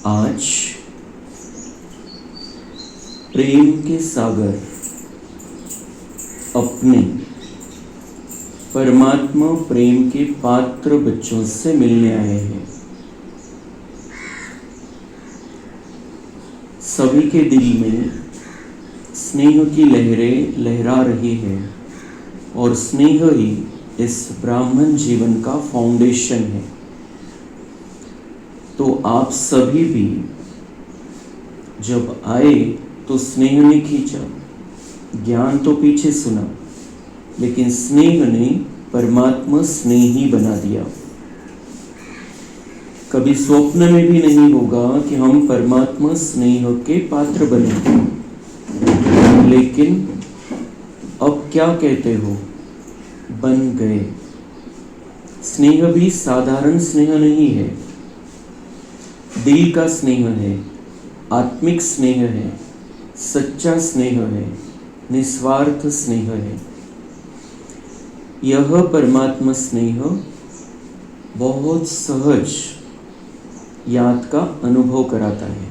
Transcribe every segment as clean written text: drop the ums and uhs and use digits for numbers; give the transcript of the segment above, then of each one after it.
आज प्रेम के सागर अपने परमात्मा प्रेम के पात्र बच्चों से मिलने आए हैं। सभी के दिल में स्नेह की लहरें लहरा रही है और स्नेह ही इस ब्राह्मण जीवन का फाउंडेशन है। तो आप सभी भी जब आए तो स्नेह ने खींचा, ज्ञान तो पीछे सुना, लेकिन स्नेह ने परमात्मा स्नेही बना दिया। कभी स्वप्न में भी नहीं होगा कि हम परमात्मा स्नेह के पात्र बनेंगे। लेकिन अब क्या कहते हो, बन गए। स्नेह भी साधारण स्नेह नहीं है, दिल का स्नेह है, आत्मिक स्नेह है, सच्चा स्नेह है, निस्वार्थ स्नेह है। यह परमात्मा स्नेह बहुत सहज याद का अनुभव कराता है।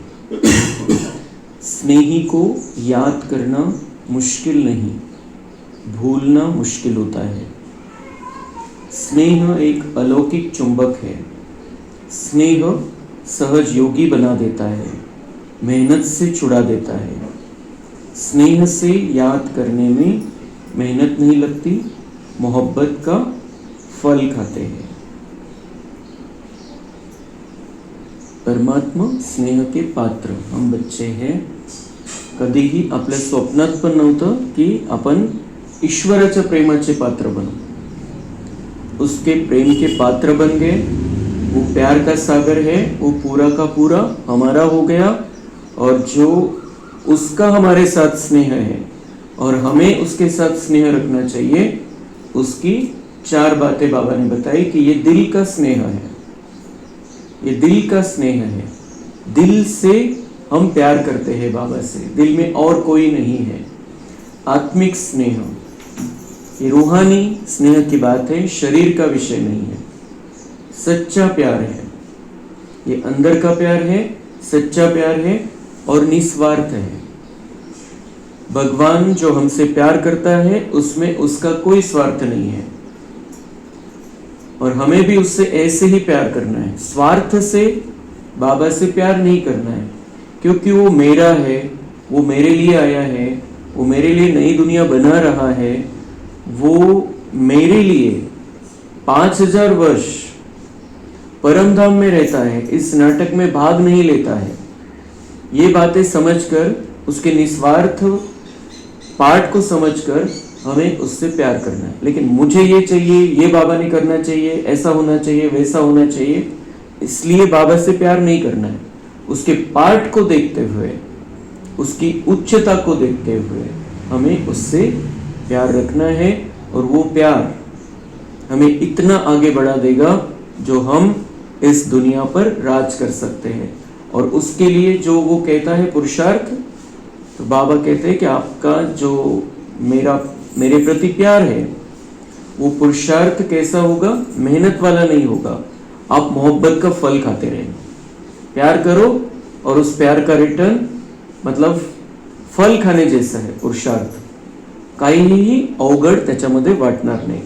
स्नेही को याद करना मुश्किल नहीं, भूलना मुश्किल होता है। स्नेह एक अलौकिक चुंबक है। स्नेह सहज योगी बना देता है, मेहनत से छुड़ा देता है। स्नेह से याद करने में मेहनत नहीं लगती, मोहब्बत का फल खाते हैं। परमात्मा स्नेह के पात्र हम बच्चे हैं। कधीही आपल्या स्वप्नात पण नव्हतं की आपण ईश्वराच्या प्रेमाचे पात्र बनू। उसके प्रेम के पात्र बन गए। वो प्यार का सागर है, वो पूरा का पूरा हमारा हो गया। और जो उसका हमारे साथ स्नेह है और हमें उसके साथ स्नेह रखना चाहिए, उसकी 4 बातें बाबा ने बताई कि ये दिल का स्नेह है, ये दिल का स्नेह है। दिल से हम प्यार करते हैं बाबा से, दिल में और कोई नहीं है। आत्मिक स्नेह, ये रूहानी स्नेह की बात है, शरीर का विषय नहीं है। सच्चा प्यार है, ये अंदर का प्यार है, सच्चा प्यार है और निस्वार्थ है। भगवान जो हमसे प्यार करता है उसमें उसका कोई स्वार्थ नहीं है और हमें भी उससे ऐसे ही प्यार करना है। स्वार्थ से बाबा से प्यार नहीं करना है, क्योंकि वो मेरा है, वो मेरे लिए आया है, वो मेरे लिए नई दुनिया बना रहा है। वो मेरे लिए 5000 वर्ष परम धाम में रहता है, इस नाटक में भाग नहीं लेता है। ये बातें समझकर, उसके निस्वार्थ पाठ को समझकर हमें उससे प्यार करना है। लेकिन मुझे ये चाहिए, ये बाबा ने करना चाहिए, ऐसा होना चाहिए, वैसा होना चाहिए, इसलिए बाबा से प्यार नहीं करना है। उसके पाठ को देखते हुए, उसकी उच्चता को देखते हुए हमें उससे प्यार रखना है। और वो प्यार हमें इतना आगे बढ़ा देगा जो हम इस दुनिया पर राज कर सकते हैं। और उसके लिए जो वो कहता है पुरुषार्थ, तो बाबा कहते हैं कि आपका जो मेरे प्रति प्यार है, वो पुरुषार्थ कैसा होगा, मेहनत वाला नहीं होगा। आप मोहब्बत का फल खाते रहें। प्यार करो और उस प्यार का रिटर्न मतलब फल खाने जैसा है पुरुषार्थ। काहीही अवघड त्याच्यामध्ये वाटणार नाही।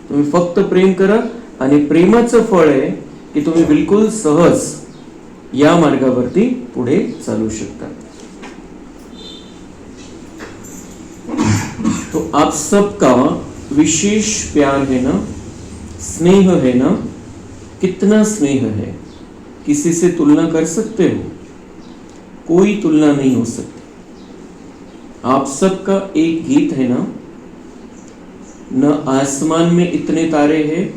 तुम्ही फक्त प्रेम करा आणि प्रेमाचं फळ आहे की तुम्ही बिलकुल सहज या मार्गावरती पुढे चालू शकता। तो आप सबका विशेष प्यार है ना, स्नेह है ना। कितना स्नेह है, किसी से तुलना कर सकते हो? कोई तुलना नहीं हो सकती। आप सबका एक गीत है ना, न आसमान में इतने तारे हैं,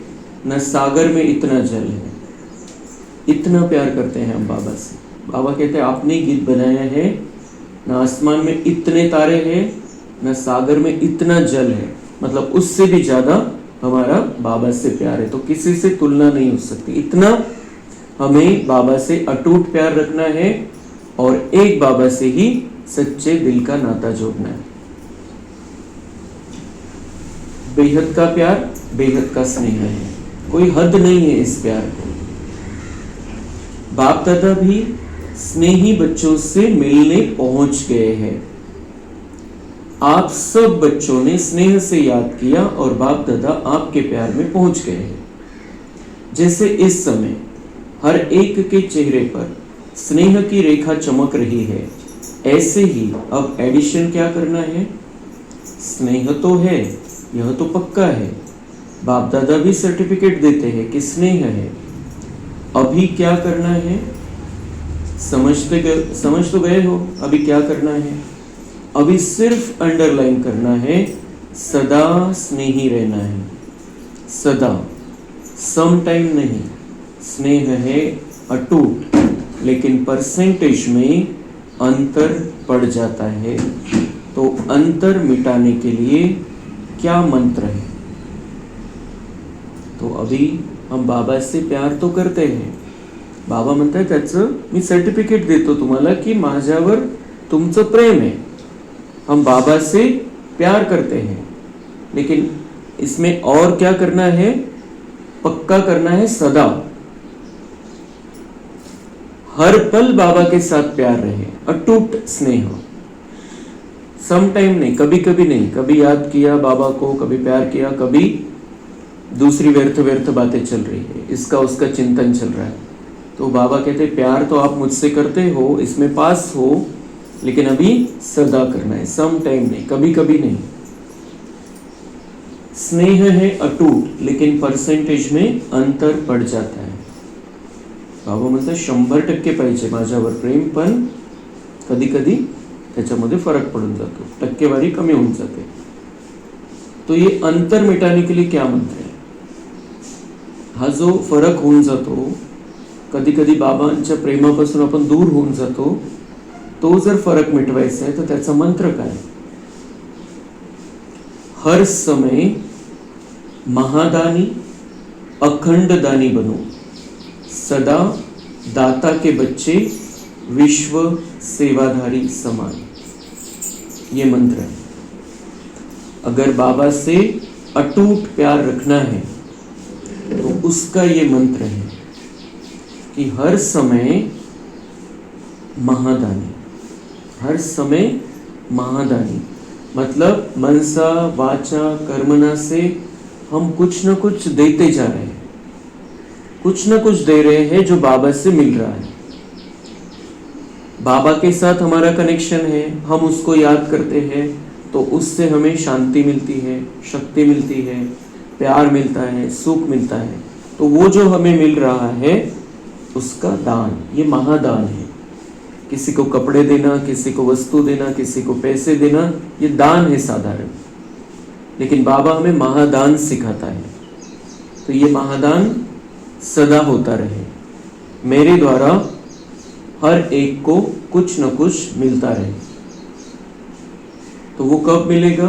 न सागर में इतना जल है। इतना प्यार करते हैं हम बाबा से। बाबा कहते हैं आपने गीत बनाया है, न आसमान में इतने तारे हैं, न सागर में इतना जल है। मतलब उससे भी ज्यादा हमारा बाबा से प्यार है, तो किसी से तुलना नहीं हो सकती। इतना हमें बाबा से अटूट प्यार रखना है और एक बाबा से ही सच्चे दिल का नाता जोड़ना है। बेहद का प्यार, बेहद का स्नेह है, कोई हद नहीं है इस प्यार को। बाप दादा भी स्नेही बच्चों से मिलने पहुंच गए हैं। आप सब बच्चों ने स्नेह से याद किया और बाप दादा आपके प्यार में पहुंच गए हैं। जैसे इस समय हर एक के चेहरे पर स्नेह की रेखा चमक रही है, ऐसे ही अब एडिशन क्या करना है? स्नेह तो है, यह तो पक्का है, बाप दादा भी सर्टिफिकेट देते हैं कि स्नेह है। अभी क्या करना है? समझ तो गए हो अभी क्या करना है? अभी सिर्फ अंडरलाइन करना है, सदा स्नेही रहना है, सदा, सम टाइम नहीं। स्नेह है अटूट, लेकिन परसेंटेज में अंतर पड़ जाता है। तो अंतर मिटाने के लिए क्या मंत्र है? तो अभी हम बाबा से प्यार तो करते हैं, बाबा म्हणतात त्याचं मी सर्टिफिकेट देतो तुम्हाला की माझ्यावर तुमचं प्रेम है। हम बाबा से प्यार करते हैं, लेकिन इसमें और क्या करना है? पक्का करना है, सदा हर पल बाबा के साथ प्यार रहे, अटूट स्नेह। सम टाइम नहीं, कभी कभी नहीं, कभी याद किया बाबा को, कभी प्यार किया, कभी दूसरी व्यर्थ व्यर्थ बातें चल रही है, इसका उसका चिंतन चल रहा है। तो बाबा कहते प्यार तो आप मुझसे करते हो, इसमें पास हो, लेकिन अभी सदा करना है, सम टाइम नहीं, कभी कभी नहीं। स्नेह है अटूट, लेकिन परसेंटेज में अंतर पड़ जाता है। बाबा म्हणतात 100% पाहिजे माझ्यावर प्रेम, पण कधी कधी त्याच्यामध्ये फरक पडून जातो, टक्केवारी कमी होऊन जाते। तो ये अंतर मिटाने के लिए क्या मंत्र है? हा जो फरक होऊन जातो, कधी कधी बाबांच्या प्रेमापासून आपण दूर होऊन जातो, तो जर फरक मिटवायचा आहे तर त्याचा मंत्र काय? हर समय महादानी अखंड दानी बनो, सदा दाता के बच्चे विश्व सेवाधारी समान। ये मंत्र है। अगर बाबा से अटूट प्यार रखना है तो उसका ये मंत्र है कि हर समय महादानी, हर समय महादानी, मतलब मनसा वाचा कर्मणा से हम कुछ न कुछ देते जा रहे हैं, कुछ न कुछ दे रहे हैं जो बाबा से मिल रहा है। बाबा के साथ हमारा कनेक्शन है, हम उसको याद करते हैं, तो उससे हमें शांति मिलती है, शक्ति मिलती है, प्यार मिलता है, सुख मिलता है। तो वो जो हमें मिल रहा है उसका दान, ये महादान है। किसी को कपड़े देना, किसी को वस्तु देना, किसी को पैसे देना, ये दान है साधारण, लेकिन बाबा हमें महादान सिखाता है। तो ये महादान सदा होता रहे, मेरे द्वारा हर एक को कुछ न कुछ मिलता रहे। तो वो कब मिलेगा?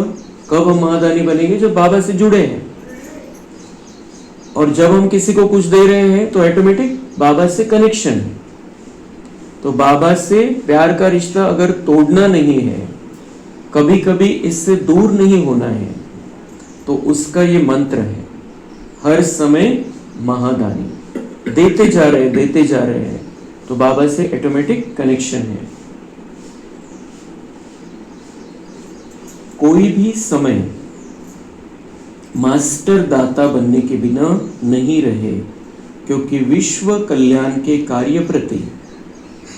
कब हम महादानी बनेंगे? जब बाबा से जुड़े हैं। और जब हम किसी को कुछ दे रहे हैं तो ऑटोमेटिक बाबा से कनेक्शन है। तो बाबा से प्यार का रिश्ता अगर तोड़ना नहीं है, कभी कभी इससे दूर नहीं होना है, तो उसका ये मंत्र है, हर समय महादानी। देते जा रहे हैं, देते जा रहे हैं, तो बाबा से ऑटोमेटिक कनेक्शन है। कोई भी समय मास्टर दाता बनने के बिना नहीं रहे, क्योंकि विश्व कल्याण के कार्य प्रति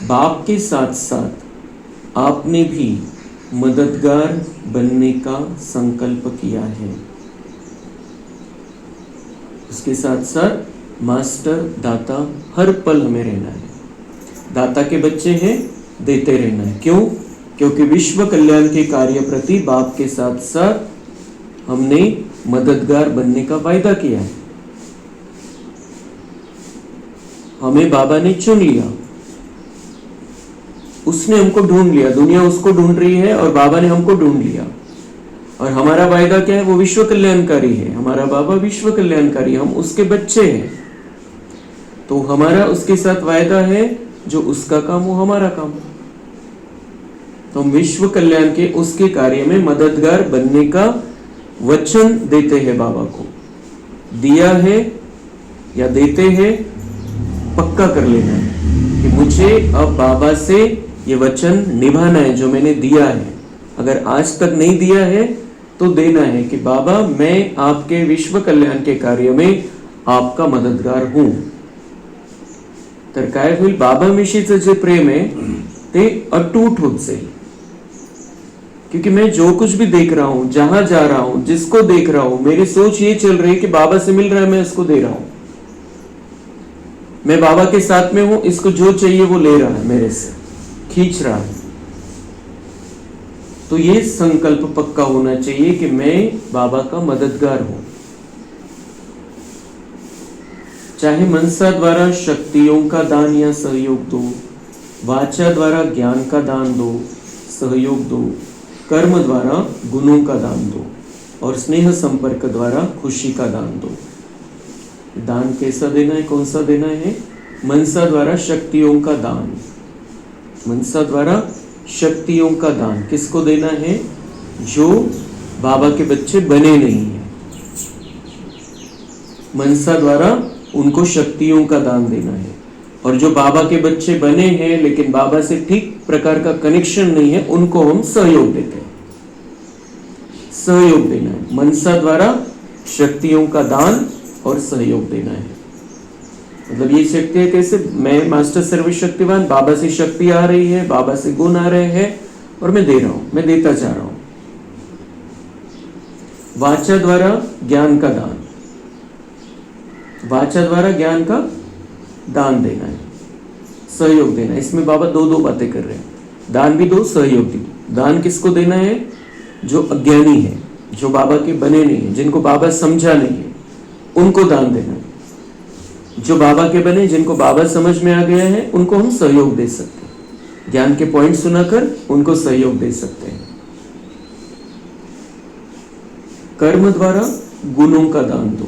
बाप के साथ साथ आपने भी मददगार बनने का संकल्प किया है। उसके साथ साथ मास्टर दाता हर पल हमें रहना है। दाता के बच्चे हैं, देते रहना है। क्यों? क्योंकि विश्व कल्याण के कार्य प्रति बाप के साथ साथ हमने मददगार बनने का वायदा किया है। हमें बाबा ने चुन लिया, उसने हमको ढूंढ लिया, दुनिया उसको ढूंढ रही है और बाबा ने हमको ढूंढ लिया। और हमारा वायदा क्या है? वो विश्व कल्याणकारी है, हमारा बाबा विश्व कल्याणकारी, हम उसके बच्चे हैं। तो हमारा उसके साथ वायदा है, जो उसका काम वो हमारा काम। तो हम विश्व कल्याण के उसके कार्य में मददगार बनने का वचन देते हैं बाबा को। दिया है या देते हैं, पक्का कर लेना है। कि मुझे अब बाबा से ये वचन निभाना है जो मैंने दिया है। अगर आज तक नहीं दिया है तो देना है कि बाबा मैं आपके विश्व कल्याण के कार्य में आपका मददगार हूं। तर काय होईल, बाबा विषयीचं जे प्रेम आहे ते अटूट होत जाईल। क्योंकि मैं जो कुछ भी देख रहा हूं, जहां जा रहा हूं, जिसको देख रहा हूं, मेरी सोच ये चल रही है कि बाबा से मिल रहा है, मैं इसको दे रहा हूं, मैं बाबा के साथ में हूं, इसको जो चाहिए वो ले रहा है, मेरे से खींच रहा है। तो ये संकल्प पक्का होना चाहिए कि मैं बाबा का मददगार हूं। चाहे मनसा द्वारा शक्तियों का दान या सहयोग दो, वाचा द्वारा ज्ञान का दान दो, सहयोग दो, कर्म द्वारा गुणों का दान दो, और स्नेह संपर्क द्वारा खुशी का दान दो। दान कैसा देना है, कौन सा देना है? मनसा द्वारा शक्तियों का दान। मनसा द्वारा शक्तियों का दान किसको देना है? जो बाबा के बच्चे बने नहीं है। मनसा द्वारा उनको शक्तियों का दान देना है। और जो बाबा के बच्चे बने हैं लेकिन बाबा से ठीक प्रकार का कनेक्शन नहीं है, उनको हम सहयोग देते हैं। सहयोग देना है, मनसा द्वारा शक्तियों का दान और सहयोग देना है। मतलब ये शक्ति है कैसे? मैं मास्टर सर्वशक्तिवान, बाबा से शक्ति आ रही है, बाबा से गुण आ रहे हैं और मैं दे रहा हूं, मैं देता जा रहा हूं। वाचा द्वारा ज्ञान का दान, वाचा द्वारा ज्ञान का दान देना है, सहयोग देना है। इसमें बाबा दो बातें कर रहे हैं, दान भी दो, सहयोग भी। दान किसको देना है? जो अज्ञानी है, जो बाबा के बने नहीं है, जिनको बाबा समझा नहीं है, उनको दान देना है। जो बाबा के बने, जिनको बाबा समझ में आ गया है, उनको हम सहयोग दे सकते हैं। ज्ञान के पॉइंट सुनाकर उनको सहयोग दे सकते हैं। कर्म द्वारा गुणों का दान दो।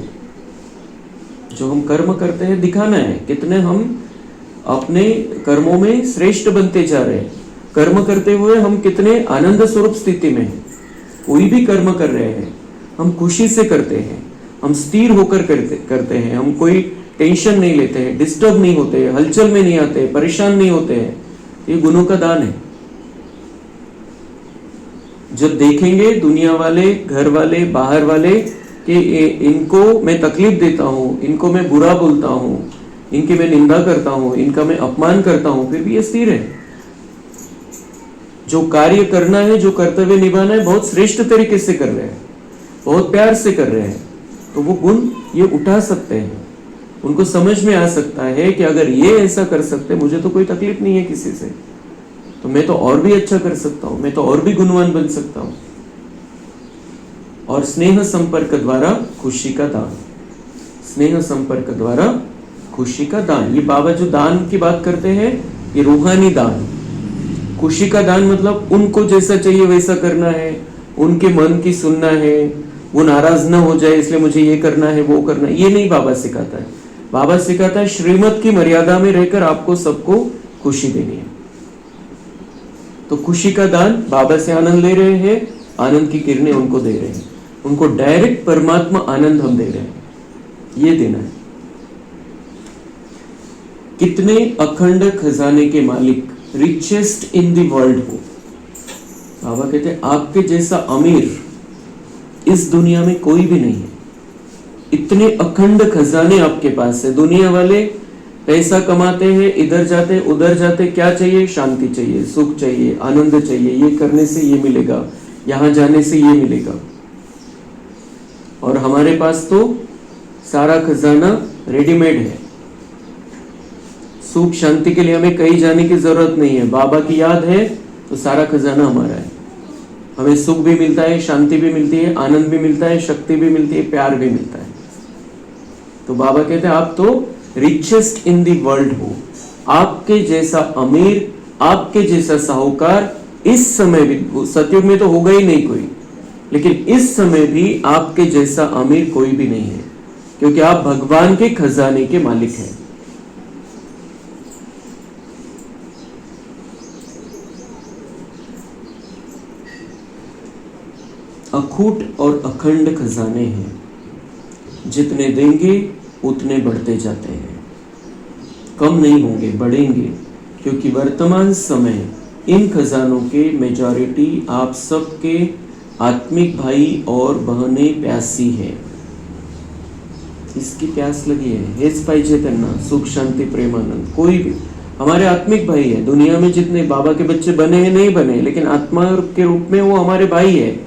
जो हम कर्म करते हैं दिखाना है कितने हम अपने कर्मों में श्रेष्ठ बनते जा रहे हैं। कर्म करते हुए हम कितने आनंद स्वरूप स्थिति में हैं। कोई भी कर्म कर रहे हैं हम खुशी से करते हैं, हम स्थिर होकर करते हैं, हम कोई टेंशन नहीं लेते हैं, डिस्टर्ब नहीं होते, हलचल में नहीं आते, परेशान नहीं होते हैं। ये गुणों का दान है। जब देखेंगे दुनिया वाले, घर वाले, बाहर वाले कि इनको मैं तकलीफ देता हूं, इनको मैं बुरा बोलता हूं, इनकी मैं निंदा करता हूं, इनका मैं अपमान करता हूं, फिर भी ये स्थिर है। जो कार्य करना है, जो कर्तव्य निभाना है, बहुत श्रेष्ठ तरीके से कर रहे हैं, बहुत प्यार से कर रहे हैं, तो वो गुण ये उठा सकते हैं। उनको समझ में आ सकता है कि अगर ये ऐसा कर सकते, मुझे तो कोई तकलीफ नहीं है किसी से, तो मैं तो और भी अच्छा कर सकता हूं, मैं तो और भी गुणवान बन सकता हूं। और स्नेह संपर्क द्वारा खुशी का दान, स्नेह संपर्क द्वारा खुशी का दान। ये बाबा जो दान की बात करते हैं, ये रूहानी दान। खुशी का दान मतलब उनको जैसा चाहिए वैसा करना है, उनके मन की सुनना है, वो नाराज ना हो जाए इसलिए मुझे ये करना है, वो करना है, ये नहीं बाबा सिखाता है। बाबा सिखाता है श्रीमत की मर्यादा में रहकर आपको सबको खुशी देनी है। तो खुशी का दान, बाबा से आनंद ले रहे हैं, आनंद की किरणें उनको दे रहे हैं, उनको डायरेक्ट परमात्मा आनंद हम दे रहे हैं, ये देना है। कितने अखंड खजाने के मालिक, रिचेस्ट इन द वर्ल्ड हो। बाबा कहते हैं आपके जैसा अमीर इस दुनिया में कोई भी नहीं है। इतने अखंड खजाने आपके पास है। दुनिया वाले पैसा कमाते हैं, इधर जाते उधर जाते, क्या चाहिए? शांति चाहिए, सुख चाहिए, आनंद चाहिए, ये करने से ये मिलेगा, यहां जाने से ये मिलेगा। और हमारे पास तो सारा खजाना रेडीमेड है। सुख शांति के लिए हमें कहीं जाने की जरूरत नहीं है। बाबा की याद है तो सारा खजाना हमारा है। हमें सुख भी मिलता है, शांति भी मिलती है, आनंद भी मिलता है, शक्ति भी मिलती है, प्यार भी मिलता है। तो बाबा कहते हैं आप तो रिचेस्ट इन दी वर्ल्ड हो। आपके जैसा अमीर, आपके जैसा साहूकार इस समय भी, सतयुग में तो होगा ही नहीं कोई, लेकिन इस समय भी आपके जैसा अमीर कोई भी नहीं है, क्योंकि आप भगवान के खजाने के मालिक हैं। अखूट और अखंड खजाने हैं, जितने देंगे उतने बढ़ते जाते हैं, कम नहीं होंगे, बढ़ेंगे। क्योंकि वर्तमान समय इन खजानों के मेजॉरिटी आप सबके आत्मिक भाई और बहनें प्यासी है। इसकी प्यास लगी है, हेच पाहिजे त्यांना, सुख शांति प्रेम आनंद। कोई भी हमारे आत्मिक भाई है, दुनिया में जितने बाबा के बच्चे बने हैं नहीं बने, लेकिन आत्मा के रूप में वो हमारे भाई है।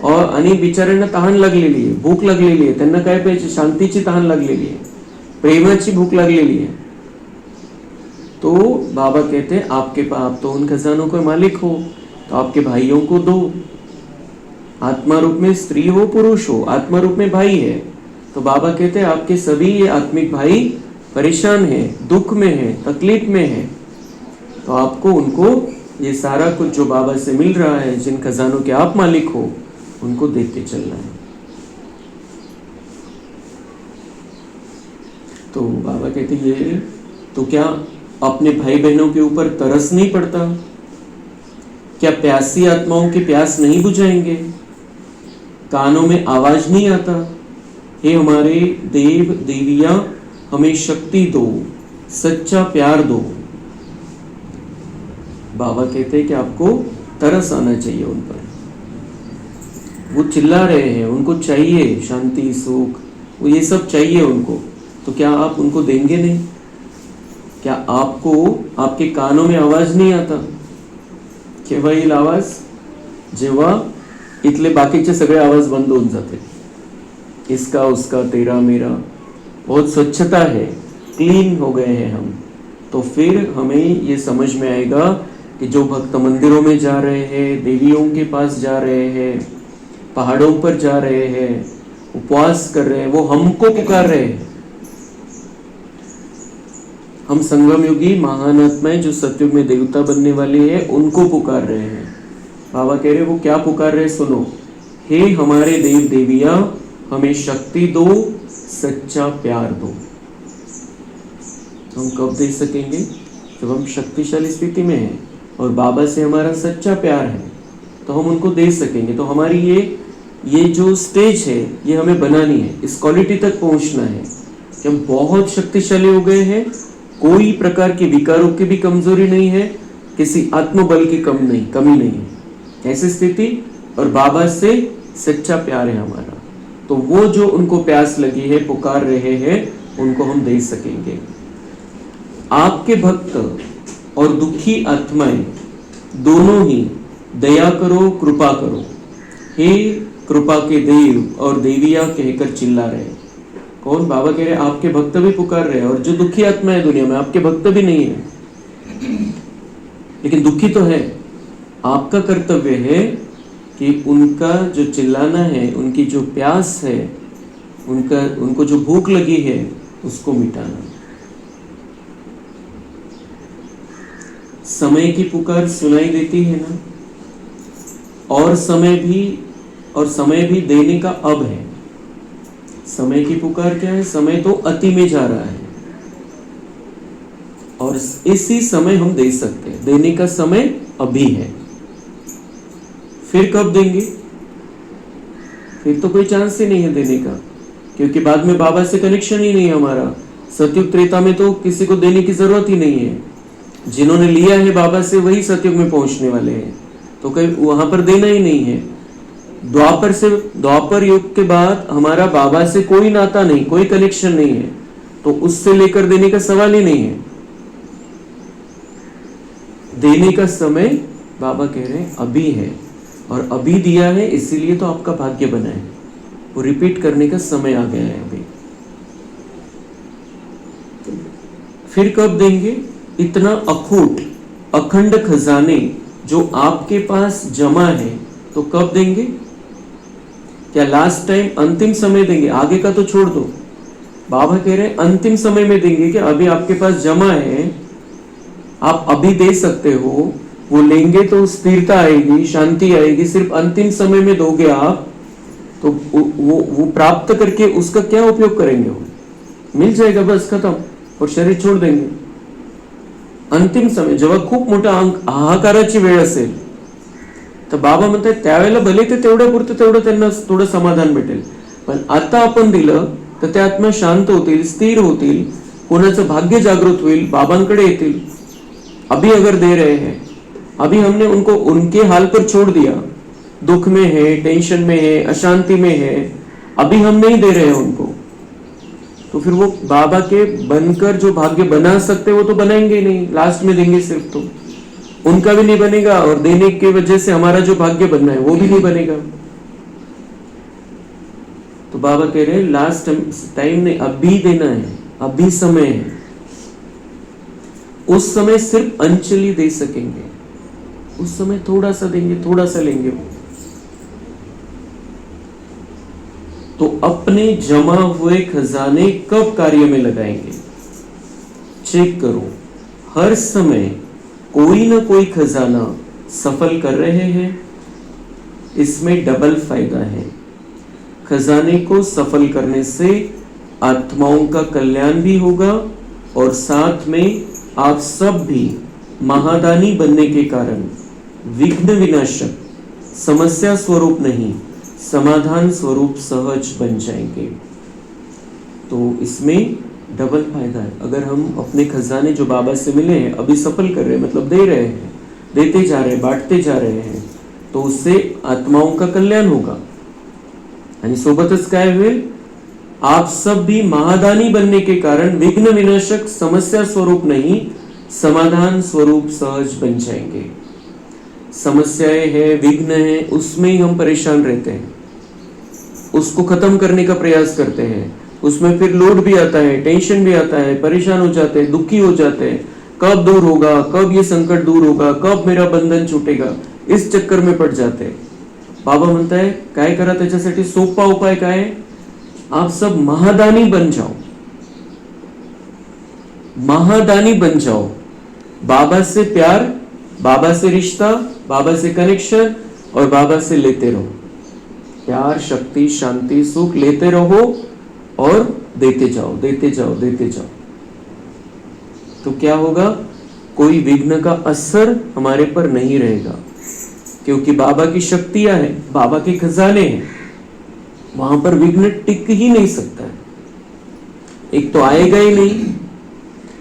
और आणि बिचाऱ्यांना तहान लागलेली आहे, भूक लागलेली आहे, त्यांना काय पाहिजे, शांतीची तहान लागलेली आहे, प्रेमाची भूक लागलेली है। तो बाबा कहते हैं आप तो उन खजानों के मालिक हो, तो आपके भाइयों को दो। आत्मा रूप में स्त्री हो पुरुष हो, आत्मा रूप में भाई है। तो बाबा कहते हैं आपके सभी ये आत्मिक भाई परेशान है, दुख में है, तकलीफ में है, तो आपको उनको ये सारा कुछ जो बाबा से मिल रहा है, जिन खजानों के आप मालिक हो, उनको देते चलना है। तो बाबा कहते ये तो क्या अपने भाई बहनों के ऊपर तरस नहीं पड़ता? क्या प्यासी आत्माओं की प्यास नहीं बुझाएंगे? कानों में आवाज नहीं आता? हे हमारे देव देवियां, हमें शक्ति दो, सच्चा प्यार दो। बाबा कहते हैं कि आपको तरस आना चाहिए उन पर। वो चिल्ला रहे हैं, उनको चाहिए शांति सुख, वो ये सब चाहिए उनको, तो क्या आप उनको देंगे नहीं? क्या आपको आपके कानों में आवाज नहीं आता? केव्हा येईल आवाज? जेव्हा इथले बाकीचे सगळे आवाज बंद होऊन जाते, इसका उसका तेरा मेरा, बहुत स्वच्छता है, क्लीन हो गए हैं हम, तो फिर हमें ये समझ में आएगा कि जो भक्त मंदिरों में जा रहे हैं, देवियों के पास जा रहे हैं, पहाड़ों पर जा रहे हैं, उपवास कर रहे हैं, वो हमको पुकार रहे हैं। हम संगम युगी महान आत्माएं जो सतयुग में देवता बनने वाली है, उनको पुकार रहे हैं। बाबा कह रहे वो क्या पुकार रहे, सुनो। हे हमारे देव देवियां, हमें शक्ति दो, सच्चा प्यार दो। हम कब दे सकेंगे? जब हम शक्तिशाली स्थिति में हैं और बाबा से हमारा सच्चा प्यार है, तो हम उनको दे सकेंगे। तो हमारी ये जो स्टेज है, ये हमें बनानी है, इस क्वालिटी तक पहुंचना है कि हम बहुत शक्तिशाली हो गए हैं, कोई प्रकार की विकारों की भी कमजोरी नहीं है, किसी आत्मबल की कमी नहीं है, ऐसी स्थिति, और बाबा से सच्चा प्यार है हमारा। तो वो जो उनको प्यास लगी है, पुकार रहे हैं, उनको हम दे सकेंगे। आपके भक्त और दुखी आत्माएं दोनों ही दया करो, कृपा करो। हे कृपा के देव और देविया कहकर चिल्ला रहे। कौन? बाबा कह रहे आपके भक्त भी पुकार रहे हैं, और जो दुखी आत्मा है दुनिया में, आपके भक्त भी नहीं है, लेकिन दुखी तो है। आपका कर्तव्य है कि उनका जो चिल्लाना है, उनकी जो प्यास है, उनको जो भूख लगी है, उसको मिटाना। समय की पुकार सुनाई देती है ना, और समय भी देने का अब है। समय की पुकार क्या है? समय तो अति में जा रहा है, और इसी समय हम दे सकते हैं। देने का समय अभी है, फिर कब देंगे? फिर तो कोई चांस ही नहीं है देने का, क्योंकि बाद में बाबा से कनेक्शन ही नहीं है हमारा। सतयुग त्रेता में तो किसी को देने की जरूरत ही नहीं है। जिन्होंने लिया है बाबा से, वही सतयुग में पहुंचने वाले हैं, तो कहीं वहां पर देना ही नहीं है। द्वापर युग के बाद हमारा बाबा से कोई नाता नहीं, कोई कनेक्शन नहीं है, तो उससे लेकर देने का सवाल ही नहीं है। देने का समय बाबा कह रहे हैं अभी है, और अभी दिया है, इसीलिए तो आपका भाग्य बना है। वो रिपीट करने का समय आ गया है अभी। फिर कब देंगे? इतना अखूट अखंड खजाने जो आपके पास जमा है, तो कब देंगे? क्या लास्ट टाइम अंतिम समय देंगे? आगे का तो छोड़ दो। बाबा कह रहे हैं अंतिम समय में देंगे कि अभी आपके पास जमा है, आप अभी दे सकते हो। वो लेंगे तो स्थिरता आएगी, शांति आएगी। सिर्फ अंतिम समय में दोगे आप, तो वो प्राप्त करके उसका क्या उपयोग करेंगे? वो मिल जाएगा, बस खत्म, और शरीर छोड़ देंगे। अंतिम समय जेव्हा खूप मोठा हाहाकाराची वेळ असेल, तर बाबा म्हणतात त्यावेळेला भले ते तेवढ्यापुरतं तेवढं त्यांना थोडं समाधान भेटेल, पण आता आपण दिलं तर ते आत्मा शांत होतील, स्थिर होतील, कोणाचं भाग्य जागृत होईल, बाबांकडे येतील। अभी अगर दे रहे हैं, अभी हमने उनको उनके हाल पर छोड़ दिया, दुख में है, टेंशन में है, अशांति में है, अभी हम नहीं दे रहे हैं उनको, तो फिर वो बाबा के बनकर जो भाग्य बना सकते वो तो बनाएंगे ही नहीं, लास्ट में देंगे सिर्फ, तो उनका भी नहीं बनेगा और देने की वजह से हमारा जो भाग्य बनना है वो भी नहीं बनेगा। तो बाबा कह रहे हैं लास्ट टाइम नहीं, अभी देना है, अभी समय है। उस समय सिर्फ अंजलि दे सकेंगे, उस समय थोड़ा सा देंगे, थोड़ा सा लेंगे। तो अपने जमा हुए खजाने कब कार्य में लगाएंगे? चेक करो, हर समय कोई ना कोई खजाना सफल कर रहे हैं, इसमें डबल फायदा है। खजाने को सफल करने से आत्माओं का कल्याण भी होगा और साथ में आप सब भी महादानी बनने के कारण विघ्न विनाशक, समस्या स्वरूप नहीं, समाधान स्वरूप सहज बन जाएंगे। तो इसमें डबल फायदा है। अगर हम अपने खजाने जो बाबा से मिले हैं अभी सफल कर रहे हैं, मतलब दे रहे हैं, देते जा रहे हैं, बांटते जा रहे हैं, तो उससे आत्माओं का कल्याण होगा। आणि सोबतच काय होईल, आप सब भी महादानी बनने के कारण विघ्न विनाशक, समस्या स्वरूप नहीं, समाधान स्वरूप सहज बन जाएंगे। समस्याएं है, विघ्न है, उसमें ही हम परेशान रहते हैं, उसको खत्म करने का प्रयास करते हैं, उसमें फिर लोड भी आता है, टेंशन भी आता है, परेशान हो जाते हैं, दुखी हो जाते हैं, कब दूर होगा, कब ये संकट दूर होगा, कब मेरा बंधन छूटेगा, इस चक्कर में पड़ जाते हैं। बाबा म्हणता है काय करा, त्याच्यासाठी सोपा उपाय काय आहे, आप सब महादानी बन जाओ, महादानी बन जाओ। बाबा से प्यार, बाबा से रिश्ता, बाबा से कनेक्शन और बाबा से लेते रहो। प्यार, शक्ति, शांति, सुख लेते रहो और देते जाओ, देते जाओ, देते जाओ। तो क्या होगा, कोई विघ्न का असर हमारे पर नहीं रहेगा, क्योंकि बाबा की शक्तियां हैं, बाबा के खजाने हैं, वहां पर विघ्न टिक ही नहीं सकता है। एक तो आएगा ही नहीं,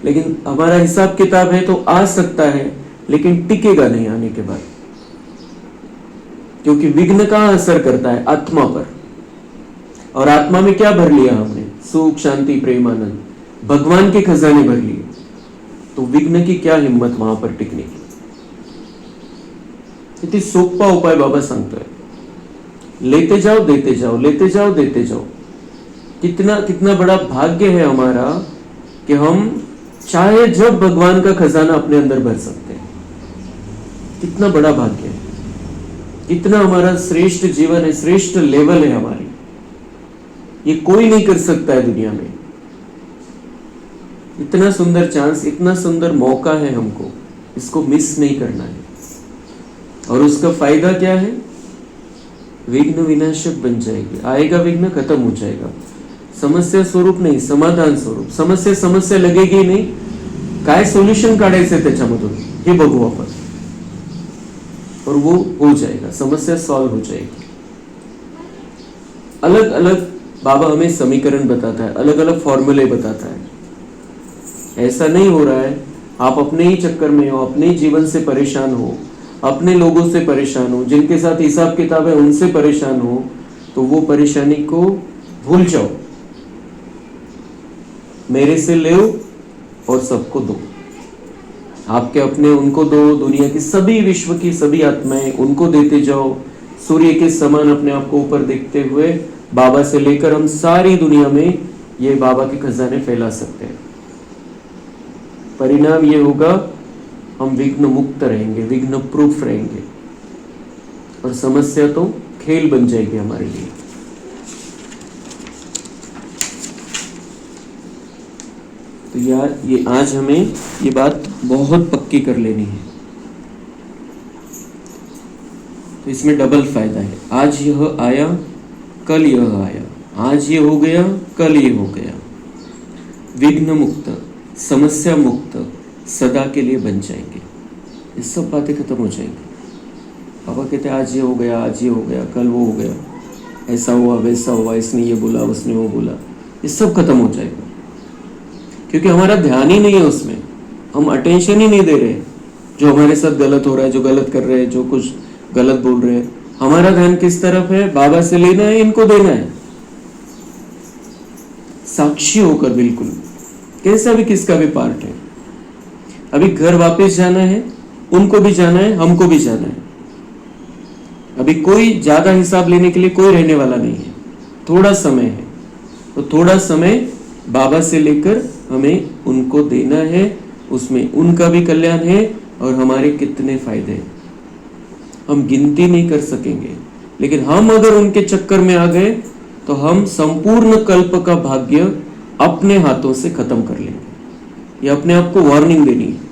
लेकिन हमारा हिसाब किताब है तो आ सकता है, लेकिन टिकेगा नहीं आने के बाद, क्योंकि विघ्न कहां असर करता है, आत्मा पर। और आत्मा में क्या भर लिया हमने, सुख, शांति, प्रेम, आनंद, भगवान के खजाने भर लिए, तो विघ्न की क्या हिम्मत वहां पर टिकने की। किती सोपा उपाय बाबा सांगतोय, लेते जाओ, देते जाओ, लेते जाओ, देते जाओ। कितना कितना बड़ा भाग्य है हमारा कि हम चाहे जब भगवान का खजाना अपने अंदर भर सकते हैं। कितना बड़ा भाग्य है, कितना हमारा श्रेष्ठ जीवन है, श्रेष्ठ लेवल है हमारी, ये कोई नहीं कर सकता है दुनिया में। इतना सुंदर चांस, इतना सुंदर मौका है हमको, इसको मिस नहीं करना है। और उसका फायदा क्या है, विघ्न विनाशक बन जाएगी, आएगा विघ्न खत्म हो जाएगा, समस्या स्वरूप नहीं, समाधान स्वरूप। समस्या समस्या लगेगी नहीं, काय सोल्यूशन काढायचं त्याच्यामधून हे बघू आपण, और वो हो जाएगा, समस्या सॉल्व हो जाएगी। अलग अलग बाबा हमें समीकरण बताता है, अलग अलग फॉर्मूले बताता है। ऐसा नहीं हो रहा है आप अपने ही चक्कर में हो, अपने ही जीवन से परेशान हो, अपने लोगों से परेशान हो, जिनके साथ हिसाब किताब है उनसे परेशान हो, तो वो परेशानी को भूल जाओ, मेरे से ले और सबको दो। आपके अपने उनको दो, दुनिया की सभी, विश्व की सभी आत्माएं उनको देते जाओ। सूर्य के समान अपने आप को ऊपर देखते हुए बाबा से लेकर हम सारी दुनिया में ये बाबा के खजाने फैला सकते हैं। परिणाम ये होगा, हम विघ्न मुक्त रहेंगे, विघ्न प्रूफ रहेंगे, और समस्या तो खेल बन जाएगी हमारे लिए। तो यार ये आज हमें ये बात बहुत पक्की कर लेनी है। तो इसमें डबल फायदा है, आज यह आया, कल यह आया, आज ये हो गया, कल ये हो गया। विघ्न मुक्त, समस्या मुक्त सदा के लिए बन जाएंगे। ये सब बातें खत्म हो जाएंगी। पापा कहते हैं आज ये हो गया, आज ये हो गया, कल वो हो गया, ऐसा हुआ, वैसा हुआ, इसने ये बोला, उसने वो बोला, ये सब खत्म हो जाएगा, क्योंकि हमारा ध्यान ही नहीं है उसमें, हम अटेंशन ही नहीं दे रहे। जो हमारे साथ गलत हो रहा है, जो गलत कर रहे हैं, जो कुछ गलत बोल रहे हैं, हमारा ध्यान किस तरफ है? बाबा से लेना है, इनको देना है, साक्षी होकर बिल्कुल, कैसा भी किसका भी पार्ट है। अभी घर वापस जाना है, उनको भी जाना है, हमको भी जाना है। अभी कोई ज्यादा हिसाब लेने के लिए कोई रहने वाला नहीं है, थोड़ा समय है, तो थोड़ा समय बाबा से लेकर हमें उनको देना है, उसमें उनका भी कल्याण है और हमारे कितने फायदे हैं हम गिनती नहीं कर सकेंगे। लेकिन हम अगर उनके चक्कर में आ गए तो हम संपूर्ण कल्प का भाग्य अपने हाथों से खत्म कर लेंगे। ये अपने आप को वार्निंग देनी है।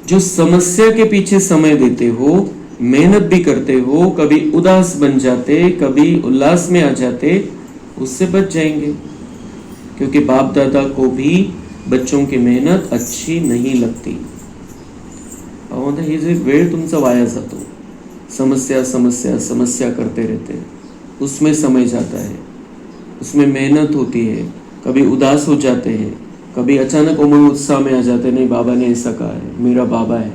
जो समस्या के पीछे समय देते हो, मेहनत भी करते हो, कभी उदास बन जाते, कभी उल्लास में आ जाते, उससे बच जाएंगे। क्योंकि बाप दादा को भी बच्चों की मेहनत अच्छी नहीं लगती। ही जे वेळ तुमचा वाया जातो, समस्या समस्या समस्या करते रहते, उसमें समय जाता है, उसमें मेहनत होती है, कभी उदास हो जाते हैं, कभी अचानक उमंग उत्साह में आ जाते, नहीं बाबा ने ऐसा कहा है, मेरा बाबा है,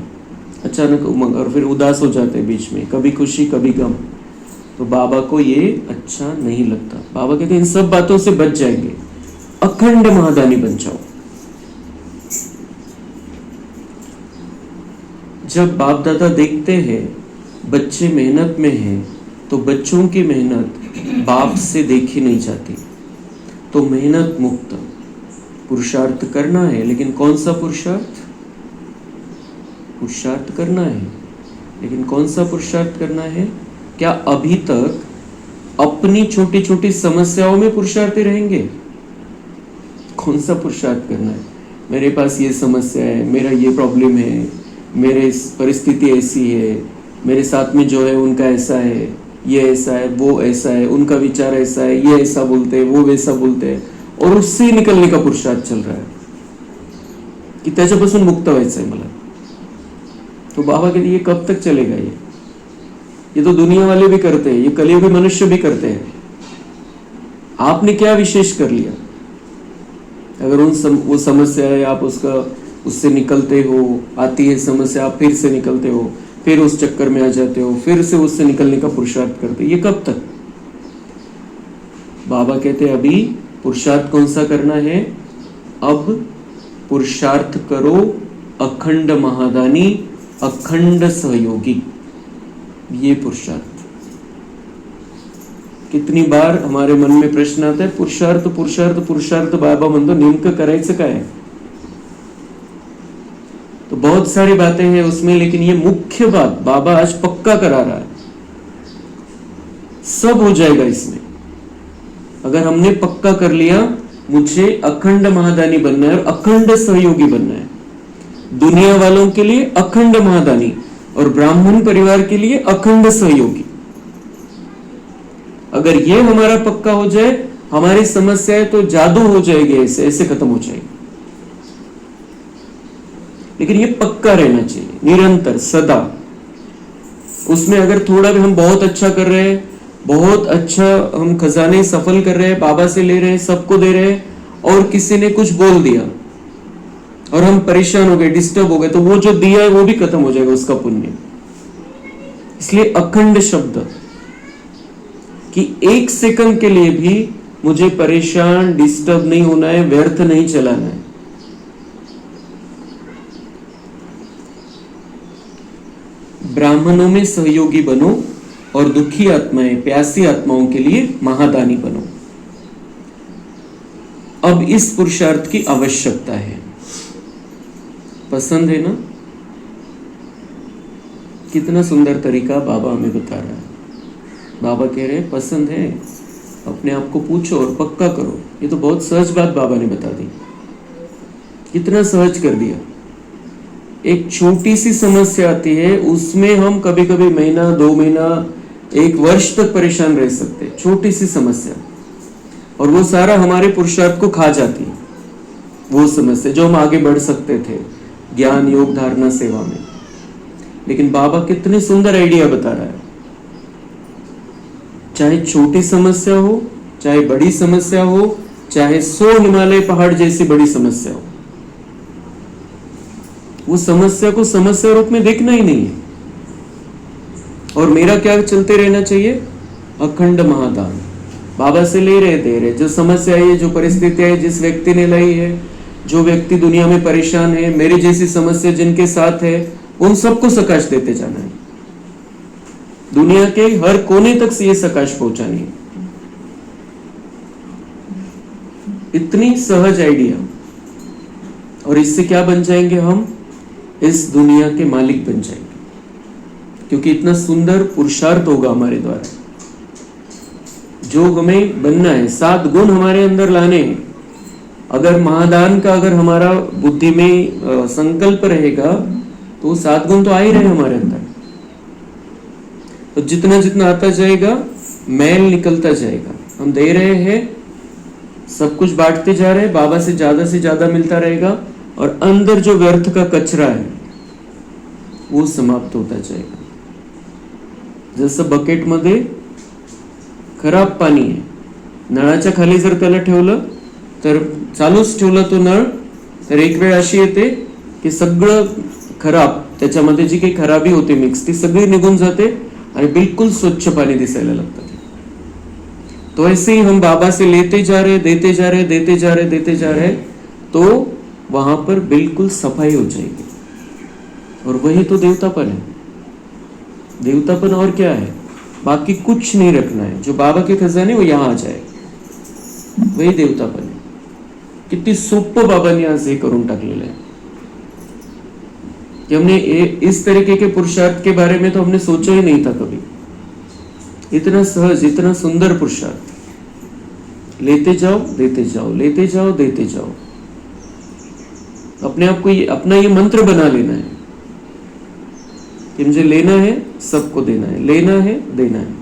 अचानक उमंग, और फिर उदास हो जाते बीच में, कभी खुशी कभी गम। तो बाबा को ये अच्छा नहीं लगता। बाबा कहते हैं इन सब बातों से बच जाएंगे, अखंड महादानी बन जाओ। जब बाप दादा देखते हैं बच्चे मेहनत में हैं, तो बच्चों की मेहनत बाप से देखी नहीं जाती। तो मेहनत मुक्त पुरुषार्थ करना है, लेकिन कौन सा पुरुषार्थ? पुरुषार्थ करना है, लेकिन कौन सा पुरुषार्थ करना है? क्या अभी तक अपनी छोटी छोटी समस्याओं में पुरुषार्थी रहेंगे? कौन सा पुरुषार्थ करना है? मेरे पास ये समस्या है, मेरा ये प्रॉब्लम है, मेरे परिस्थिति ऐसी है, मेरे साथ में जो है उनका ऐसा है, ये ऐसा है, वो ऐसा है, उनका विचार ऐसा है, ये ऐसा बोलते हैं, वो वैसा बोलते हैं, और उससे निकलने का पुरुषार्थ चल रहा है कि त्याच्यापासून मुक्त व्हायचंय मला। तो बाबा के लिए कब तक चलेगा ये तो दुनिया वाले भी करते हैं, ये कलियुगी मनुष्य भी करते हैं। आपने क्या विशेष कर लिया? अगर वो समस्या है, आप उससे निकलते हो, आती है समस्या, आप फिर से निकलते हो, फिर उस चक्कर में आ जाते हो, फिर से उससे निकलने का पुरुषार्थ करते, ये कब तक? बाबा कहते हैं अभी पुरुषार्थ कौन सा करना है? अब पुरुषार्थ करो अखंड महादानी, अखंड सहयोगी, ये पुरुषार्थ। कितनी बार हमारे मन में प्रश्न आता है, पुरुषार्थ पुरुषार्थ पुरुषार्थ बाबा म्हणतो, नेमकं करायचं काय? तो बहुत सारी बातें हैं उसमें, लेकिन ये मुख्य बात बाबा आज पक्का करा रहा है, सब हो जाएगा इसमें। अगर हमने पक्का कर लिया मुझे अखंड महादानी बनना है और अखंड सहयोगी बनना है, दुनिया वालों के लिए अखंड महादानी और ब्राह्मण परिवार के लिए अखंड सहयोगी, अगर ये हमारा पक्का हो जाए, हमारी समस्याएं तो जादू हो जाएगी, ऐसे ऐसे खत्म हो जाएगी। लेकिन ये पक्का रहना चाहिए, निरंतर सदा। उसमें अगर थोड़ा भी हम बहुत अच्छा कर रहे हैं, बहुत अच्छा हम खजाने सफल कर रहे हैं, बाबा से ले रहे हैं, सबको दे रहे हैं, और किसी ने कुछ बोल दिया और हम परेशान हो गए, डिस्टर्ब हो गए, तो वो जो दिया है वो भी खत्म हो जाएगा, उसका पुण्य। इसलिए अखंड शब्द कि एक सेकंड के लिए भी मुझे परेशान डिस्टर्ब नहीं होना है, व्यर्थ नहीं चलाना है। ब्राह्मणों में सहयोगी बनो और दुखी आत्माएं, प्यासी आत्माओं के लिए महादानी बनो। अब इस पुरुषार्थ की आवश्यकता है। पसंद है ना? कितना सुंदर तरीका बाबा हमें बता रहा है। बाबा कह रहे हैं पसंद है, अपने आप को पूछो और पक्का करो। ये तो बहुत सहज बात बाबा ने बता दी, कितना सहज कर दिया। एक छोटी सी समस्या आती है, उसमें हम कभी कभी महीना, 2 महीना, 1 वर्ष तक परेशान रह सकते हैं, छोटी सी समस्या, और वो सारा हमारे पुरुषार्थ को खा जाती है, वो समस्या जो हम आगे बढ़ सकते थे ज्ञान, योग, धारणा, सेवा में। लेकिन बाबा कितने सुंदर आइडिया बता रहा है, चाहे छोटी समस्या हो चाहे बड़ी समस्या हो, चाहे 100 हिमालय पहाड़ जैसी बड़ी समस्या हो, वो समस्या को समस्या रूप में देखना ही नहीं है। और मेरा क्या चलते रहना चाहिए? अखंड महादान। बाबा से ले रहे दे रहे, जो समस्या है, जो परिस्थिति है, जिस व्यक्ति ने लाई है, जो व्यक्ति दुनिया में परेशान है, मेरी जैसी समस्या जिनके साथ है, उन सबको सकाश देते जाना है। दुनिया के हर कोने तक से ये सकाश पहुंचानी है। इतनी सहज आइडिया, और इससे क्या बन जाएंगे हम? इस दुनिया के मालिक बन जाएंगे, क्योंकि इतना सुंदर पुरुषार्थ होगा हमारे द्वारा। जो हमें बनना है, 7 गुण हमारे अंदर लाने हैं। अगर महादान का अगर हमारा बुद्धि में संकल्प रहेगा तो 7 गुण तो आ ही रहे हमारे अंदर। तो जितना जितना आता जाएगा, मैल निकलता जाएगा। हम दे रहे हैं, सब कुछ बांटते जा रहे हैं, बाबा से ज्यादा मिलता रहेगा, और अंदर जो व्यर्थ का कचरा है वो समाप्त होता जाएगा। जसं बकेट मध्ये खराब पाणी आहे, नळाच्या खाली जर त्याला ठेवलं तर चालूच ठेवला तो नळ, तर एक वेळ अशी येते की सगळं खराब, त्याच्यामध्ये जी काही खराबी होते मिक्स, ती सगळी निघून जाते आणि बिल्कुल स्वच्छ पाणी दिसायला लगता है। तो ऐसे ही हम बाबा से लेते जा रहे, देते जा रहे, देते जा रहे, देते जा रहे, तो वहां पर बिल्कुल सफाई हो जाएगी। और वही तो देवतापन है। देवतापन और क्या है? बाकी कुछ नहीं रखना है, जो बाबा के खजाने वो यहां आ जाए, वही देवतापन है। कितनी सोपं बाबांनी आज हे करून टाकलेलं है कि हमने इस तरीके के पुरुषार्थ के बारे में तो हमने सोचा ही नहीं था कभी। इतना सहज, इतना सुंदर पुरुषार्थ। लेते जाओ, देते जाओ, लेते जाओ, देते जाओ। अपने आप को अपना ये मंत्र बना लेना है कि मुझे लेना है, सबको देना है, लेना है, देना है।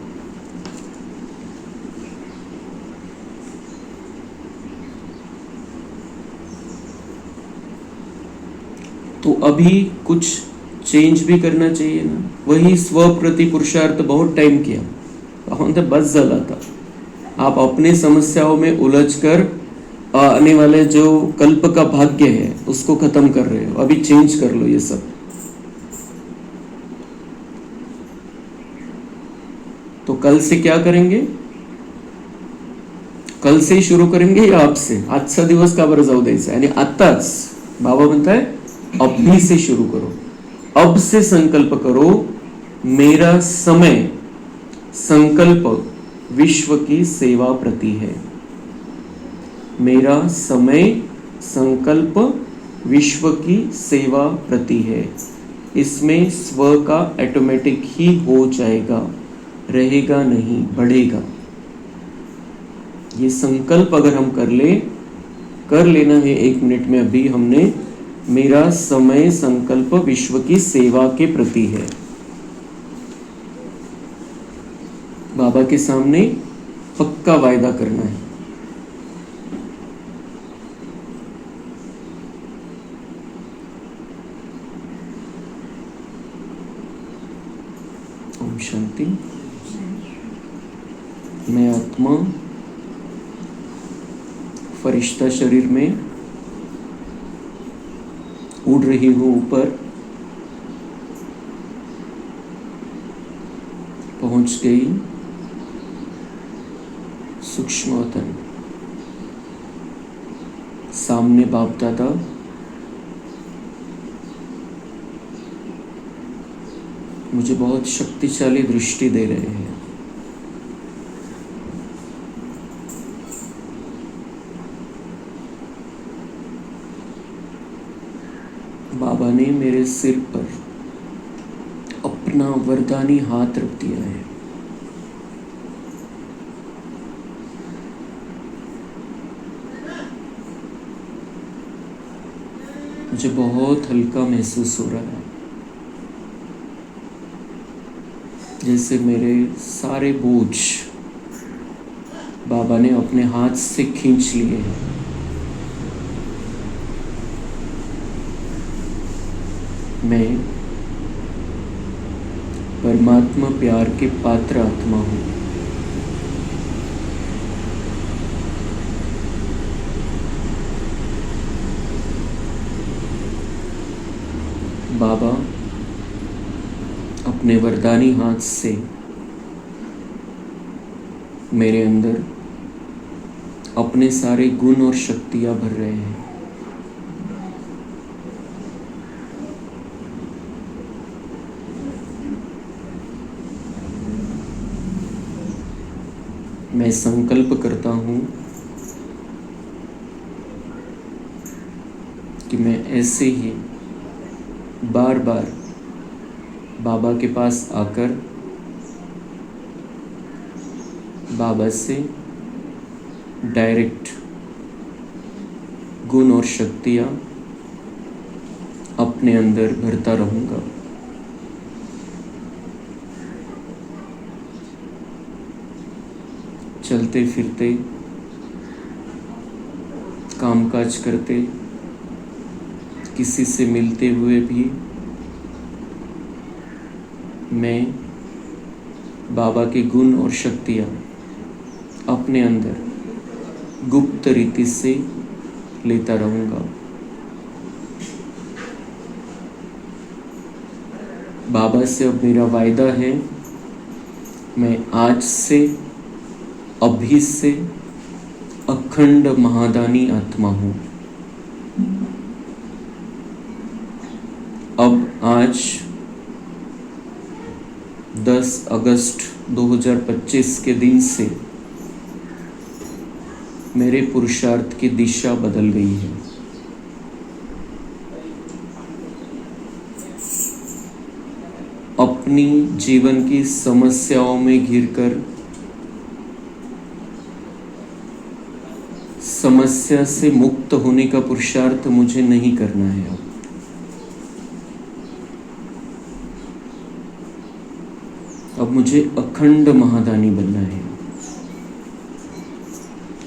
तो अभी कुछ चेंज भी करना चाहिए ना। वही स्व प्रति पुरुषार्थ बहुत टाइम किया, तो बस जला था। आप अपने समस्याओं में उलझकर आने वाले जो कल्प का भाग्य है उसको खत्म कर रहे हो। अभी चेंज कर लो ये सब। तो कल से क्या करेंगे? कल से ही शुरू करेंगे या अब से? आजचा दिवस का बरं जाऊ द्यायचा आणि आताच बाबा म्हणताय अभी से शुरू करो। अब से संकल्प करो, मेरा समय संकल्प विश्व की सेवा प्रति है। मेरा समय संकल्प विश्व की सेवा प्रति है। इसमें स्व का ऑटोमेटिक ही हो जाएगा, रहेगा नहीं, बढ़ेगा। ये संकल्प अगर हम कर लेना है 1 मिनट में। अभी हमने मेरा समय संकल्प विश्व की सेवा के प्रति है। बाबा के सामने पक्का वायदा करना है। ओम शांति। मैं आत्मा फरिश्ता शरीर में उड़ रही हूं ऊपर, पहुंच गई सूक्ष्म वतन। सामने बाप दादा मुझे बहुत शक्तिशाली दृष्टि दे रहे हैं। बाबा ने मेरे सिर पर अपना वरदानी हाथ रख दिया है। मुझे बहुत हल्का महसूस हो रहा है, जैसे मेरे सारे बोझ बाबा ने अपने हाथ से खींच लिए हैं। मैं परमात्मा प्यार के पात्र आत्मा हूँ। बाबा अपने वरदानी हाथ से मेरे अंदर अपने सारे गुण और शक्तियां भर रहे हैं। मैं संकल्प करता हूँ कि मैं ऐसे ही बार बार बाबा के पास आकर बाबा से डायरेक्ट गुण और शक्तियाँ अपने अंदर भरता रहूँगा। चलते फिरते, कामकाज करते, किसी से मिलते हुए भी मैं बाबा के गुण और शक्तियाँ अपने अंदर गुप्त रीति से लेता रहूँगा। बाबा से अब मेरा वायदा है, मैं आज से, अभी से अखंड महादानी आत्मा हूँ। अब आज 10 अगस्त 2025 के दिन से मेरे पुरुषार्थ की दिशा बदल गई है। अपनी जीवन की समस्याओं में घिरकर समस्या से मुक्त होने का पुरुषार्थ मुझे नहीं करना है। अब मुझे अखंड महादानी बनना है।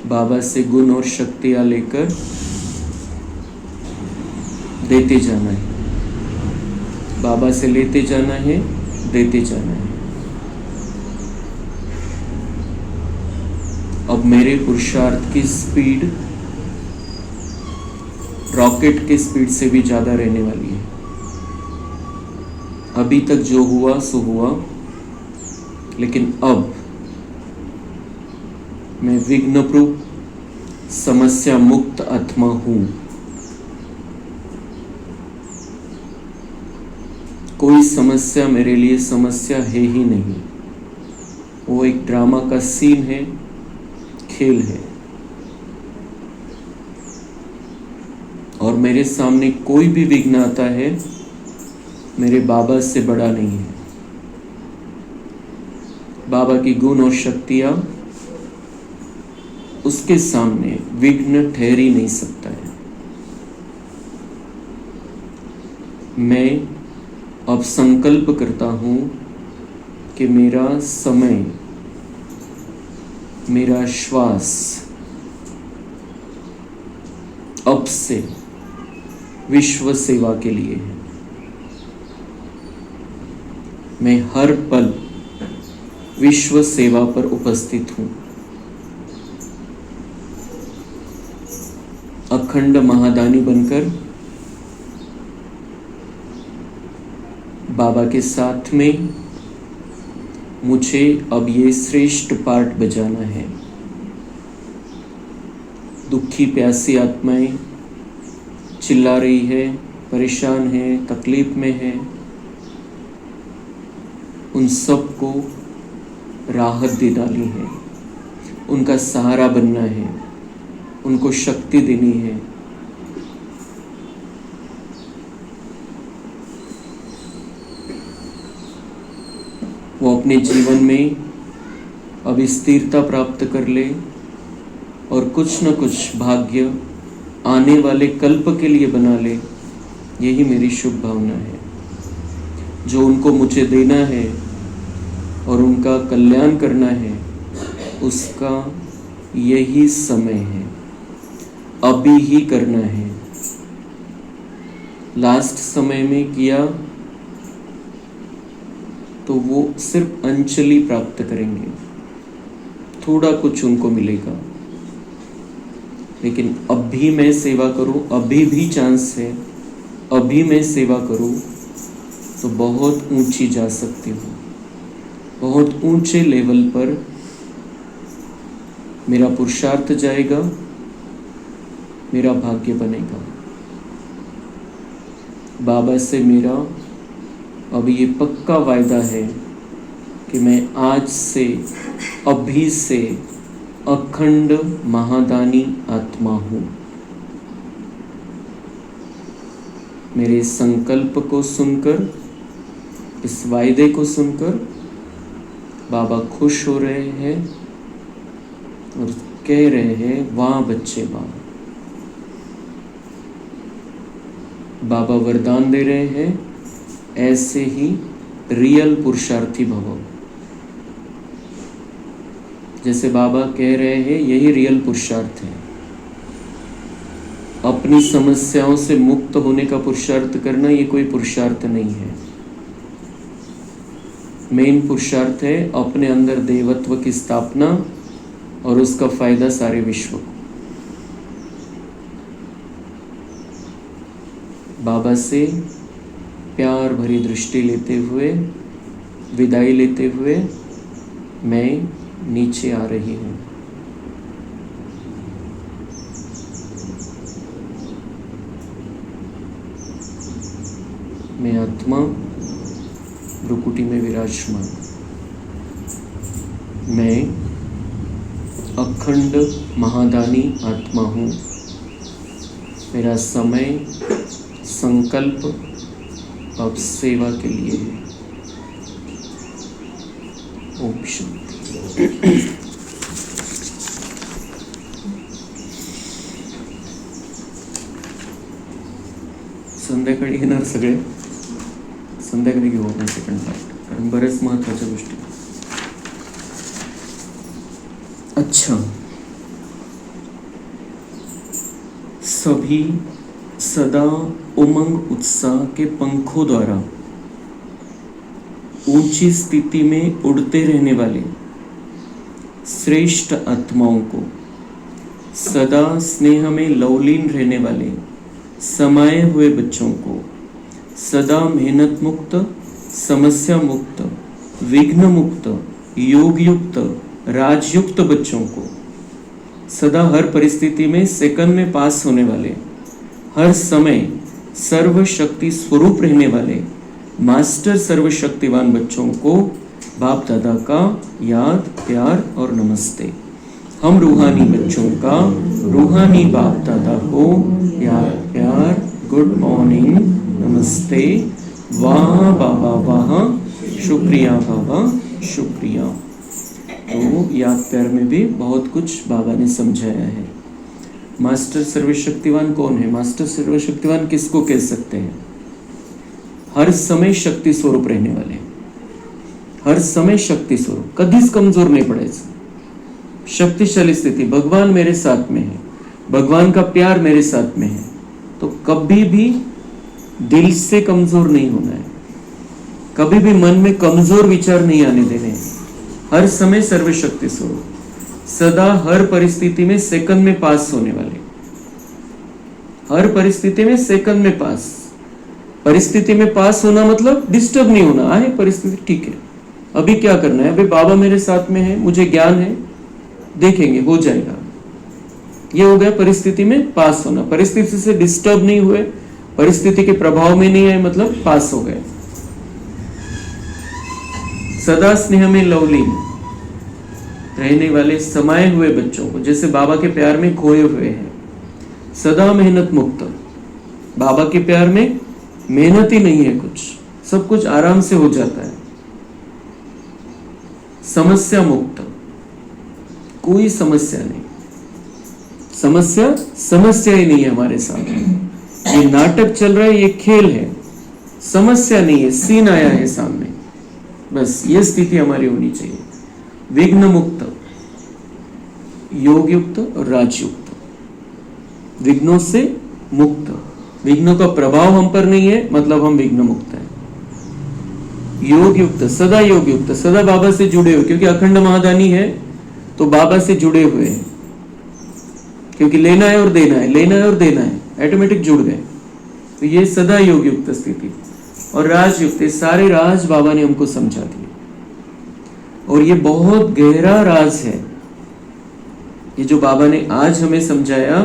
बाबा से गुण और शक्तियाँ लेकर देते जाना है, बाबा से लेते जाना है, देते जाना है। अब मेरे पुरुषार्थ की स्पीड रॉकेट की स्पीड से भी ज़्यादा रहने वाली है। अभी तक जो हुआ सो हुआ, लेकिन अब मैं विघ्नप्रूप समस्या मुक्त आत्मा हूँ। कोई समस्या मेरे लिए समस्या है ही नहीं। वो एक ड्रामा का सीन है, खेल है, और मेरे सामने कोई भी विघ्न आता है मेरे बाबा से बड़ा नहीं है। बाबा की गुण और शक्तियाँ उसके सामने विघ्न ठहर ही नहीं सकता है। मैं अब संकल्प करता हूँ कि मेरा समय, मेरा श्वास अब से विश्व सेवा के लिए है। मैं हर पल विश्व सेवा पर उपस्थित हूँ। अखंड महादानी बनकर बाबा के साथ में मुझे अब ये श्रेष्ठ पार्ट बजाना है। दुखी प्यासी आत्माएं चिल्ला रही है, परेशान है, तकलीफ में है, उन सबको राहत दे डाली है, उनका सहारा बनना है, उनको शक्ति देनी है। वो अपने जीवन में अब स्थिरता प्राप्त कर ले और कुछ न कुछ भाग्य आने वाले कल्प के लिए बना ले। यही मेरी शुभ भावना है। जो उनको मुझे देना है और उनका कल्याण करना है, उसका यही समय है, अभी ही करना है। लास्ट समय में किया तो वो सिर्फ अंजलि प्राप्त करेंगे, थोड़ा कुछ उनको मिलेगा। लेकिन अभी मैं सेवा करूं, अभी भी चांस है, अभी मैं सेवा करूं तो बहुत ऊंची जा सकती हूँ, बहुत ऊंचे लेवल पर मेरा पुरुषार्थ जाएगा, मेरा भाग्य बनेगा। बाबा से मेरा अब ये पक्का वायदा है कि मैं आज से, अभी से अखंड महादानी आत्मा हूँ। मेरे संकल्प को सुनकर, इस वायदे को सुनकर बाबा खुश हो रहे हैं और कह रहे हैं, वाह बच्चे वाह। बाबा वरदान दे रहे हैं, ऐसे ही रियल पुरुषार्थी भवो। जैसे बाबा कह रहे हैं, यही रियल पुरुषार्थ है। अपनी समस्याओं से मुक्त होने का पुरुषार्थ करना ये कोई पुरुषार्थ नहीं है। मेन पुरुषार्थ है अपने अंदर देवत्व की स्थापना और उसका फायदा सारे विश्व को। बाबा से प्यार भरी दृष्टि लेते हुए, विदाई लेते हुए मैं नीचे आ रही हूँ। मैं आत्मा भ्रुकुटी में विराजमान, मैं अखंड महादानी आत्मा हूँ। मेरा समय, संकल्प अब सेवा के लिए है। ओम शांति। संध्याकाळी येणार सगळे, संध्याकाळी घेऊ आपण सेकंड पार्ट, कारण बरेच महत्त्वाच्या गोष्टी। अच्छा, सभी सदा उमंग उत्साह के पंखों द्वारा ऊंची स्थिति में उड़ते रहने वाले श्रेष्ठ आत्माओं को, सदा स्नेह में लवलीन रहने वाले समाये हुए बच्चों को, सदा मेहनत मुक्त, समस्या मुक्त, विघ्न मुक्त, योग युक्त, राजयुक्त बच्चों को, सदा हर परिस्थिति में सेकंड में पास होने वाले, हर समय सर्वशक्ति स्वरूप रहने वाले मास्टर सर्वशक्तिवान बच्चों को बाप दादा का याद, प्यार और नमस्ते। हम रूहानी बच्चों का रूहानी बाप दादा को याद, प्यार, गुड मॉर्निंग, नमस्ते, वाह बाबा वाह, शुक्रिया बाबा शुक्रिया। तो याद प्यार में भी बहुत कुछ बाबा ने समझाया है। मास्टर सर्वशक्तिवान कौन है? मास्टर सर्वशक्तिवान किसको कह सकते हैं? हर समय शक्ती स्वरूप रहणे वाले, हर समय शक्ती स्वरूप, कधीच कमजोर नहीं पडायचं, शक्तिशाली स्थिति। भगवान मेरे साथ में है, भगवान का प्यार मेरे साथ में है, तो कभी भी दिल से कमजोर नहीं होना है, कभी भी मन में कमजोर विचार नहीं आने देने। हर समय सर्वशक्ति स्वरूप, सदा हर परिस्थिति में सेकंड में पास होने वाले, हर परिस्थिति में सेकंड में पास। परिस्थिति में पास होना मतलब डिस्टर्ब नहीं होना। आए परिस्थिति, ठीक है, अभी क्या करना है, अभी बाबा मेरे साथ में है, मुझे ज्ञान है, देखेंगे हो जाएगा। ये हो गया परिस्थिति में पास होना। परिस्थिति से डिस्टर्ब नहीं हुए, परिस्थिति के प्रभाव में नहीं आए, मतलब पास हो गए। सदा स्नेह में लवलीन रहने वाले समाये हुए बच्चों को, जैसे बाबा के प्यार में खोए हुए हैं। सदा मेहनत मुक्त, बाबा के प्यार में मेहनत ही नहीं है, कुछ सब कुछ आराम से हो जाता है। समस्या मुक्त, कोई समस्या नहीं, समस्या ही नहीं है हमारे साथ। ये नाटक चल रहा है, ये खेल है, समस्या नहीं है, सीन आया है सामने, बस ये स्थिति हमारी होनी चाहिए। विघ्न मुक्त, योग युक्त और राजयुक्त, विघ्नों से मुक्त। विघ्नों का प्रभाव हम पर नहीं है, मतलब हम विघ्न मुक्त हैं। योग युक्त, सदा योग युक्त, सदा बाबा से जुड़े हुए, क्योंकि अखंड महादानी है तो बाबा से जुड़े हुए हैं, क्योंकि लेना है और देना है, लेना है और देना है, ऑटोमेटिक जुड़ गए। तो ये सदा योग युक्त स्थिति। और राजयुक्त, ये सारे राज बाबा ने हमको समझा दिए। और ये बहुत गहरा राज है, ये जो बाबा ने आज हमें समझाया,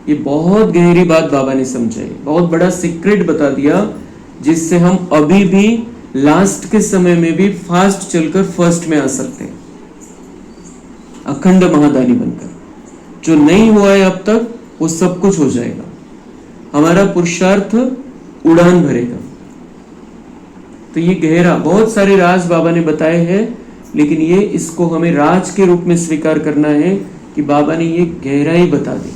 ये बहुत गहरी बात बाबा ने समझाई, बहुत बड़ा सीक्रेट बता दिया, जिससे हम अभी भी लास्ट के समय में भी फास्ट चलकर फर्स्ट में आ सकते हैं, अखंड महादानी बनकर। जो नहीं हुआ है अब तक, वो सब कुछ हो जाएगा। हमारा पुरुषार्थ उड़ान भरेगा। तो ये गहरा, बहुत सारे राज बाबा ने बताए हैं, लेकिन ये इसको हमें राज के रूप में स्वीकार करना है कि बाबा ने ये गहराई बता दी।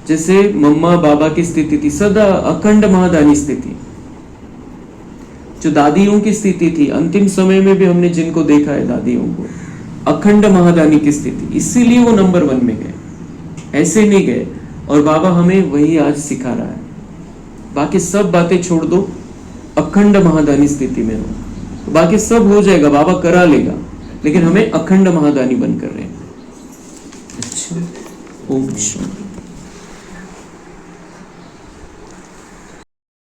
जैसे मम्मा बाबा की स्थिति थी सदा अखंड महादानी स्थिति, जो दादियों की स्थिति थी, अंतिम समय में भी हमने जिनको देखा है दादियों को, अखंड महादानी की स्थिति, इसीलिए वो नंबर 1 में गए, ऐसे नहीं गए। और बाबा हमें वही आज सिखा रहा है, बाकी सब बातें छोड़ दो, अखंड महादानी स्थिति में हो, तो बाकी सब हो जाएगा, बाबा करा लेगा, लेकिन हमें अखंड महादानी बनकर रहे। अच्छा, ओम शांति।